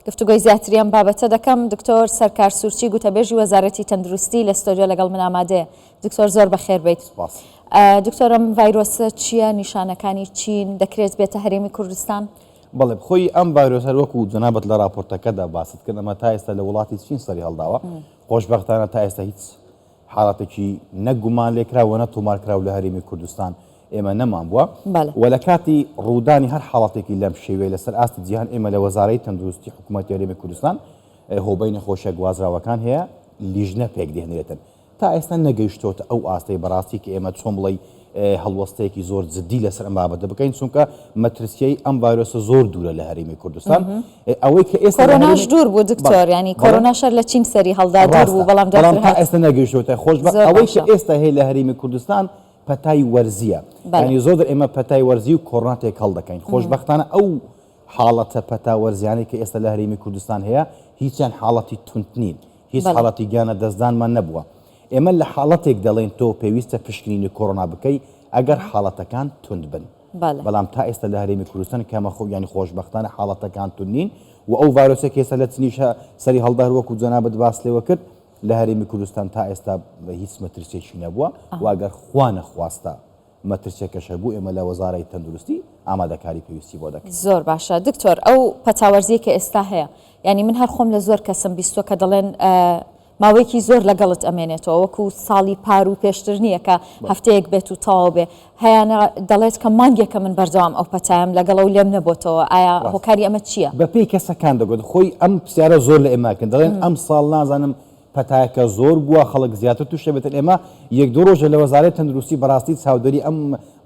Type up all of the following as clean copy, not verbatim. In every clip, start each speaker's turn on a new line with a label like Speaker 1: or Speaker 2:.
Speaker 1: گفتوگۆی زیاتریان بابەتە دەکەم. دکتۆر سەرکار سوورچی گوتەبێژی وەزارەتی تەندروستی لە ستۆدیۆ لەگەڵ من ئامادەیە. دکتۆر زۆر بەخێر بیت. دکتۆرم ڤایرۆسە چییە؟ نیشانەکانی چین؟ دەکرێت بێتە هەرێمی کوردستان؟
Speaker 2: بەڵێ خۆی ئەم ڤایرۆسە وەکو جەنابەت لە راپۆرتەکەدا باست کرد ئەمە تا ئێستا لە وڵاتی چین سەری هەڵداوە. خۆشبەختانە تا ئێستا هیچ حاڵەتێکی نەگومان لێکراوە نە تۆمارکراو لە هەرێمی کوردستان ئێمە نەمان بووە و لە کاتی ڕوودانی هەر حاڵەتێکی لەم شێوەیە لەسەر ئاستی جیهان ئێمە لە وەزارەی تەندروستی حکوومەتی هەرێمی کوردستان هۆبەی نەخۆشیە گوازراوەکان هەیە لیژنە پێک دێنرێتن. تا ئێستا نەگەیشتۆتە ئەو ئاستەی بەڕاستی کە ئێمە چۆن بڵێ هەڵوەستەیەکی زۆر جددی لەسەر ئەم بابەتە بکەین چونکە مەترسیەی ئەم ڤایرۆسە زۆر دوورە لە هەرێمی کوردستان. ئەوەی کە ئێستا
Speaker 1: کۆرۆناش دوور بوو دکتۆر، ینی کۆرۆناشەر لە چین سەری هەڵدا دوور بوو بەڵام
Speaker 2: تا ئێستا نەگەیشتۆتە. ئەوەی کە ئێستا هەیە لە هەرێمی کوردستان پەتای وەرزیە، ینی زۆر ئێمە پەتای وەرزی و کۆڕۆناتێک هەڵ دەکەین. خۆشبەختانە ئەو حاڵەتە پەتا وەرزیانەی کە ئێستا لە هەرێمی کوردستان هەیە هیچیان حاڵەتی تونت نین، هیچ حاڵەتی گیانە دەستدانمان نەبووە. ئێمە لە حاڵەتێک دەڵێن تۆ پێویستە پشکنینی کۆڕۆنا بکەی ئەگەر حاڵەتەکان تند بن. بەڵام تا ئێستا لە هەرێمی کوردستان کەمە ینی خۆشبەختانە حاڵەتەکان تون نین و ئەو ڤایرۆسێک ئێستا لە چینیشە سەری هەڵدار وەکو جەنابەت باس لێوە کرد لە هەرێمی کوردستان تا ئێستا هیچ مەترسێکی نەبووە و ئەگەر خوا نەخواستە مەترسێکەشە بوو ئێمە لە وەزارەی تەندروستی ئامادەکاری پێویستی بۆ دەکەین.
Speaker 1: زۆر باشە دکتۆر، ئەو پەتاوەرزیە کە ئێستا هەیە، ینی من هەر خۆم لە زۆر کەسم بیستوە کە دەڵێن ماوەیەکی زۆر لەگەڵت ئەمێنێتەوە وەکو ساڵی پار و پێشتر نییە کە هەفتەیەک بێت و تاوا بێ، هەیەە دەڵێت کە مانگێکە من بەردەوام ئەو پەتایم لەگەڵ و لێم نەبووتەوە. ئایا هۆکاری ئەمە چییە؟
Speaker 2: بە پێی کەسەکان دەگوت خۆی ئەم پرسیارە زۆر لە ئێماکەن دەڵێن ئەم ساڵ نازانم پەتایەکە زۆر بووە خەڵک زیاتر تووشە بێتن. ئێمە یەک دو ڕۆژە لە وەزارەتی تەندروستی بەڕاستی چاودەری ئەم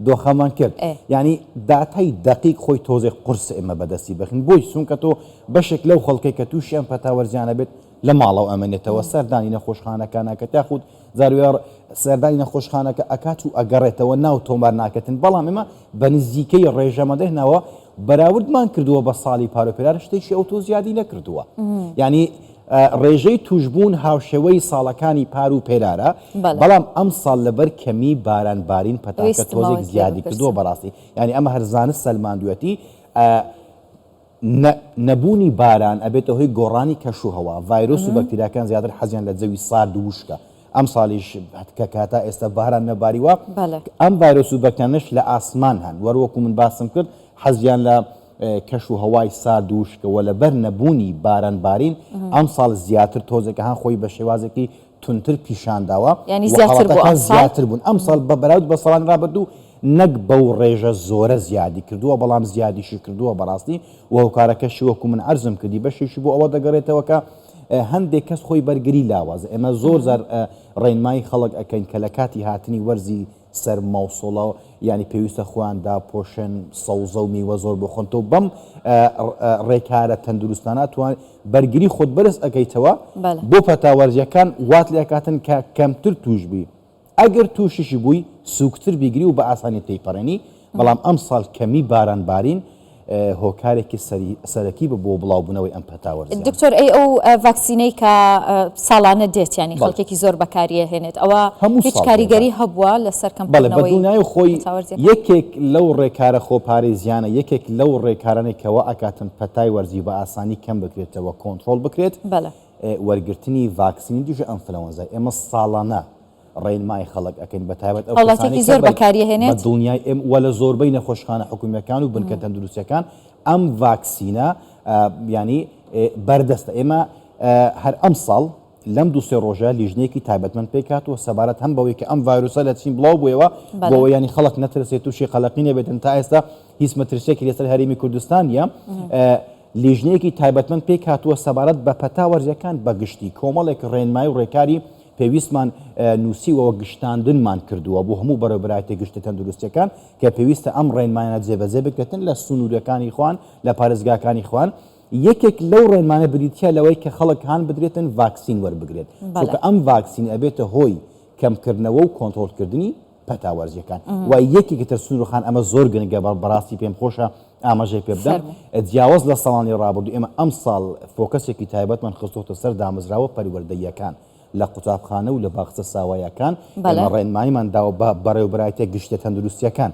Speaker 2: دۆخەمان کرد، ینی داتای دقیق خۆی تۆزێک قورس ئێمە بەدەستی بخین بۆی چونکە تۆ بەشێک لەو خەڵکەی کە تووشی ئەم پەتاوەرزیانە بێت لە ماڵەوە ئەمێنێتەوە سەردانی نەخۆشخانەکانەکە تاخود زاروێر سەردانی نەخۆشخانەکە ئەکات و ئەگەڕێتەوە ناو تۆمار ناکەتن. بەڵام ئێمە بە نزیکەی ڕێژەمەدەهنەوە بەراوردمان کردووە بە ساڵی پارۆپێرار شتێکی ئەو تۆ زیادی نەکردووە. ینی ڕێژەی توشبوون هاوشێوەی ساڵەکانی پار و پێرارە، بەڵام ئەم ساڵ لەبەر کەمی بارانبارین پەتاکە تۆزێک زیادی کردووە بەڕاستی. ینی ئەمە هەرزانست سەلماندوەتی نەبوونی باران ئەبێتە هۆی گۆڕانی کەشوهەوا، ڤایرۆس و بەکتریاکان زیاتر حەزیان لە جەوی سارد و وشکە. ئەم ساڵیش کە کاتا ئێستا باران نەباریوە ئەم ڤایرۆس و بەکتریانش لە ئاسمان هەن وەروەکو من باسم کرد حەزیان لە کەش و هەوای سارد و وشکەوە لەبەر نەبوونی بارانبارین ئەم ساڵ زیاتر تۆزێکە هەان خۆی بە شێوازێکی تونتر پیشانداوە،
Speaker 1: ینی
Speaker 2: زیاتر بوون. ئەم ساڵ بە بەراورد بە ساڵان ڕابردوو نەک بەو ڕێژە زۆرە زیادی کردووە بەڵام زیادیشی کردووە بەڕاستی و هۆکارەکەشی وەکو من عەرزم کردی بەشێکی بۆ ئەوە دەگەڕێتەوە کە هەندێک کەس خۆی بەرگری لاوازە. ئێمە زۆر زار ڕێنمایی خەڵک ئەەکەین کە لە کاتی هاتنی وەرزی سەر ماوسۆڵەوە ینی پێویستە خۆیاندا پۆشن سەوزە و میوە زۆر بخۆنتەوە بەم ڕێکارە تەندروستانە توان بەرگری خۆت بەرز ئەەکەیتەوە بۆ پەتاوەرزیەکان وات لێکاتن کە کەمتر توشبی ئەگەر تووشیشی بووی سوکتر بیگری و بە ئاسانی تێیپەڕێنی. بەڵام ئەم ساڵ کەمی بارانبارین هۆکارێکی سەرەکی بە بۆ بڵاوبوونەوەی ئەم پەتاوەرزیان.
Speaker 1: دکتۆر ئەو ڤاکسینەی کە ساڵانە دێت ینی خەڵکێکی زۆر بەکاریە هێنێت ئەوە هیچ کاریگەری هەبووە لەسەر کەمپەنەوەی؟
Speaker 2: بە دنیای خۆی یەکێک لەو ڕێکارە خۆپارێزیانە یەکێک لەو ڕێکارانێکەوە ئەکاتن پەتای وەرزی بە ئاسانی کەم بکرێتەوە کۆنتترۆل بکرێت وەرگرتنی ڤاکسینی دیژە ئەنفلەوەنزای. ئێمە ساڵانە ڕێنمای خەڵک ئەکەین بە تایبەت
Speaker 1: وڵاتێکی زۆر بەکاری هێنێت
Speaker 2: بە دنیای وە لە زۆربەی نەخۆشخانە حکوومیەکان و بنکە تەندروستیەکان ئەم ڤاکسینە ینی بەردەستە. ئێمە هەر ئەم ساڵ لەم دو سێ ڕۆژە لیژنێکی تایبەتمەند پێکاتەوە سەبارەت هەم بەوەی کە ئەم ڤایرۆسە لە چین بڵاو بوویەوە بۆەوە ینی خەڵک نەترسێت تووشی قەلەقی نەبێتن. تا ئێستا هیچ مەترسێکی لەسەر هەرێمی کوردستانیە لیژنەیەکی تایبەتمەند پێکاتووە سەبارەت بە پەتاوەرزیەکان بە گشتی کۆمەڵێک ڕێنمایی و ڕێکاری پێویستمان نووسیوەوە گشتاندنمان کردووە بۆ هەموو بەڕێوەبرایەتی گشتە تەندروستیەکان کە پێویستە ئەم ڕێنمایانە جێبەجێ بکرێتن لە سنوورەکانی خوان لە پارێزگاکانی خوان. یەکێک لەو ڕێنمانە بریتە لەوەی کە خەڵک هان بدرێتن ڤاکسین وەربگرێت چونکە ئەم ڤاکسین ئەبێتە هۆی کەمکردنەوە و کۆنتترۆلکردنی پەتاوەرزیەکان. و یەکێکی تر سنوورخان ئەمە زۆر گرنگە بەڕاستی پێم خۆشە ئاماژەی پێ بدەم جیاواز لە ساڵانی ڕابردوو ئێمە ئەم ساڵ فۆکەسێکی تایبەتمان خستۆتە سەر دامەزراوە پەروەردەییەکان لە قوتابخانە و لە باخچە ساوایەکان. ئێمە ڕێنماییمان داوە بە بەڕێوەبرایەتە گشتە تەندروستیەکان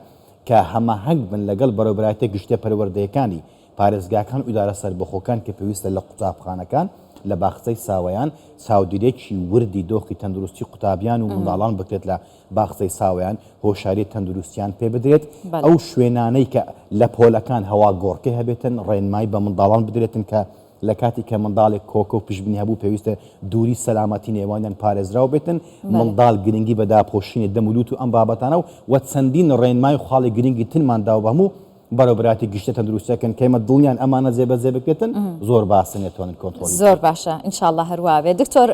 Speaker 2: کە هەماهەنگ بن لەگەڵ بەڕێوەبرایەتە گشتە پەروەردەیەکانی پارێزگاکان و ئیدارە سەربەخۆکان کە پێویستە لە قوتابخانەکان لە باخچەی ساوەیان چاودێرێکی وردی دۆخی تەندروستی قوتابیان و منداڵان بکرێت لە باخچەی ساوەیان هۆشاری تەندروستیان پێ بدرێت ئەو شوێنانەی کە لە پۆلەکان هەوا گۆڕکەی هەبێتن ڕێنمای بە منداڵان بدرێتن کە لە کاتی کە منداڵێک کۆکە و پشبنی هەبوو پێویستە دووری سەلامەتی نێوانیان پارێزراو بێتن منداڵ گرنگی بە داپۆشینی دەمولوت و ئەم بابەتانە و چەندین ڕێنمای و خاڵی گرنگی ترماندا و بەهموو بەڕێوەبەراتی گشتە تەندروستیەکەن کەمە دڵنیان ئەمانە جێبەجێ بکرێتن زۆر باسن نێتوانن کۆنتڕۆل
Speaker 1: زۆر باشە ئینشاءالله هەروە بێ دکتۆر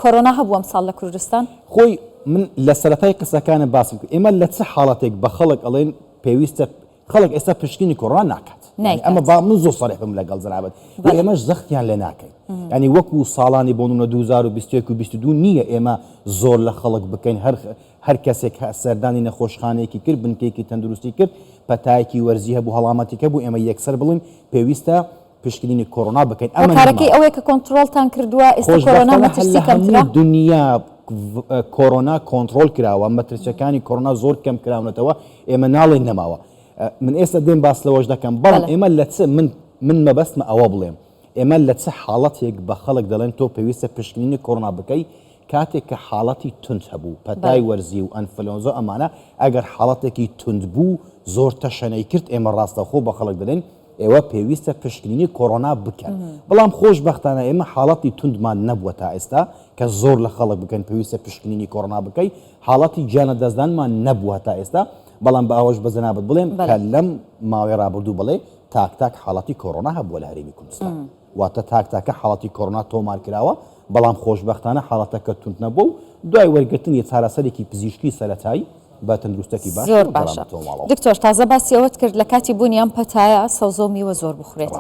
Speaker 1: کۆرۆنا هەبوو ئەمساڵ لە کوردستان
Speaker 2: خۆی من لە سەرەتای قسەکانە باسم کرد ئێمە لە چه حاڵەتێک بە خەڵک ئەڵێن پێویستە خەڵک ئێستا پشتینی کۆڕۆنا ناکات ئەمە با من زۆر سەریح بم لەگەڵ جەنابەت ئێمەش زەختیان لێ ناکەین ینی وەکو ساڵانی بۆ نمونە 2021 و 22 نییە ئێمە زۆر لە خەڵک بکەین هەر کەسێک سەردانی نەخۆشخانەیەکی کرد بنکەیەکی تەندروستی کرد پەتایەکی وەرزی هەبوو هەڵامەتی کە بوو ئێمە یەکسەر بڵین پێویستە پشکنینی کۆڕۆنا بکەین ئەمە
Speaker 1: کارەکەی ئەوەیە کە کۆنتڕۆڵتان کردووە ئێستا کۆڕۆنا مەترسی کەمترا
Speaker 2: دنیا کۆڕۆنا کۆنتڕۆل کراوە مەترسیەکانی کۆڕۆنا زۆر کەم کراونەتەوە ئێمە ناڵێن نەماوە من ئێستا دێم باس لەوەش دەکەم بەڵام ئێمە لە چ من مەبەستمە ئەوە بڵێم ئێمە لە چه حاڵەتێک بە خەڵک دەڵێن تۆ پێویستە پشکنینی کۆڕۆنا بکەی کاتێک کە حاڵەتی تند هەبوو پەتای وەرزی و ئەنفلۆنزا ئەمانە ئەگەر حاڵەتێکی تند بوو زۆر تەشەنەی کرد ئێمە ڕاستەخۆ بە خەڵک دەڵێن ئێوە پێویستە پشکنینی کۆڕۆنا بکەن بەڵام خۆشبەختانە ئێمە حاڵەتی توندمان نەبووە تا ئێستا کە زۆر لە خەڵک بکەن پێویستە پشکنینی کۆڕۆنا بکەی حاڵەتی گیانە دەستدانمان نەبووە تا ئێستا بەڵام بە ئەوەش بە جەنابەت بڵێم کە لەم ماوەی ڕابردوو بڵێ تاک حاڵەتی کۆڕۆنا هەبووە لە هەرێمی کوردستان واتە تاکە حاڵەتی کۆڕۆنا تۆمار کراوە بەڵام خۆشبەختانە حاڵەتەکە تند نەبوو دوای وەرگرتنی چارەسەرێکی پزیشکی سەرەتایی بە تەندروستێکی باش
Speaker 1: زۆر باشە دکتۆر تازە باسی ئەوەت کرد لە کاتی بوونی ئەم پەتایە سەوزە و میوە زۆر بخورێت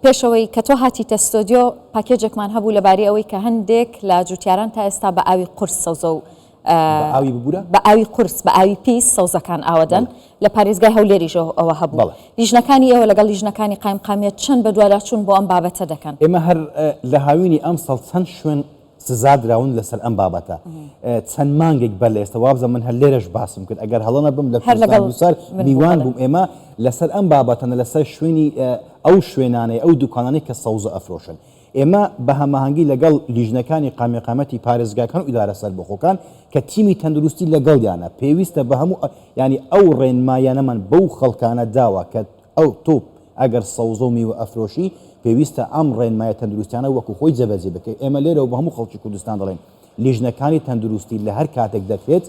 Speaker 1: پێشەوەی کە تۆ هاتیتە ستۆدیۆ پاکێجێکمان هەبوو لەبارەی ئەوەی کە هەندێک لە جوتیاران تا ئێستا بە ئاوی قورس سەوزە و بە ئاوی قورس بە ئاوی پیس سەوزەکان ئاوەدەن لە پارێزگای هەولێریشەوە ئەوە هەبوو لیژنەکانی ئێوە لەگەڵ لیژنەکانی قایمقامیەت چەند بە دواداچوون بۆ ئەم بابەتە دەکەن
Speaker 2: ئێمە هەر لە هاوینی ئەم ساڵ چەند شوێن سزا دراون لەسەر ئەم بابەتە چەند مانگێک بەر لە ئێستا وابزە من هەر لێرەش باسم کرد ئەگەر هەڵە بم لە کوردستان میوان بووم ئێمە لەسەر ئەم بابەتەنە لەسەر شوێنی ئەو شوێنانەی ئەو دوکانانەی کە سەوزە ئەفرۆشن ئێمە بە هەماهەنگی لەگەڵ لیژنەکانی قامیقامەتی پارێزگاکان و ئیدارە سەربەخۆکان کە تیمی تەندروستی لەگەڵیانە پێویستە بە هەموو ینی ئەو ڕێنمایانەمان بەو خەڵکانە داوە کە ئەو تۆ ئەگەر سەوزە و میوە ئەفرۆشی پێویستە ئەم ڕێنمایە تەندروستیانە وەکو خۆی جەبەجێ بکەیت ئێمە لێرەوە بە هەموو خەڵکی کوردستان دەڵێن لیژنەکانی تەندروستی لە هەر کاتێک دەکرێت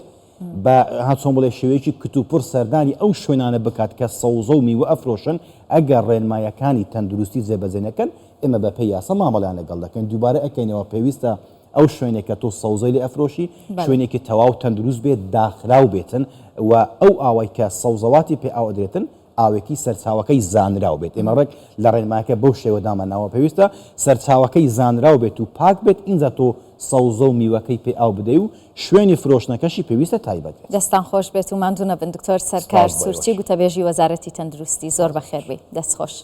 Speaker 2: بە هەچۆن بڵێ شێوەیەکی کتوپڕ سەردانی ئەو شوێنانە بکات کە سەوزە و میوە ئەفرۆشن ئەگەر ڕێنمایەکانی تەندروستی جێبەجێ نەکەن ئێمە بە پێی یاسا مامەڵیان لەگەڵ دەکەن دووبارە ئەکەینەوە پێویستە ئەو شوێنێکە تۆ سەوزەی لێ ئەفرۆشی شوێنێکی تەواو تەندروست بێت داخراو بێتن و ئەو ئاوای کە سەوزەواتی پێ ئاودرێتن ئاوێکی سەرچاوەکەی زانراو بێت ئێمە ڕێک لە ڕێنماکە بەو شێوە داماناوە پێویستە سەرچاوەکەی زانراو بێت و پاک بێت ئینجا تۆ سەوزە و میوەکەی پێ ئاو بدەی و شوێنی فرۆشتنەکەشی پێویستە تایبەت بێت
Speaker 1: دەستان خۆش بێت و ماندوو نەبن دکتۆر سەرکار سورچی گوتەبێژی وەزارەتی تەندروستی زۆر بەخێر بێ دەست خۆش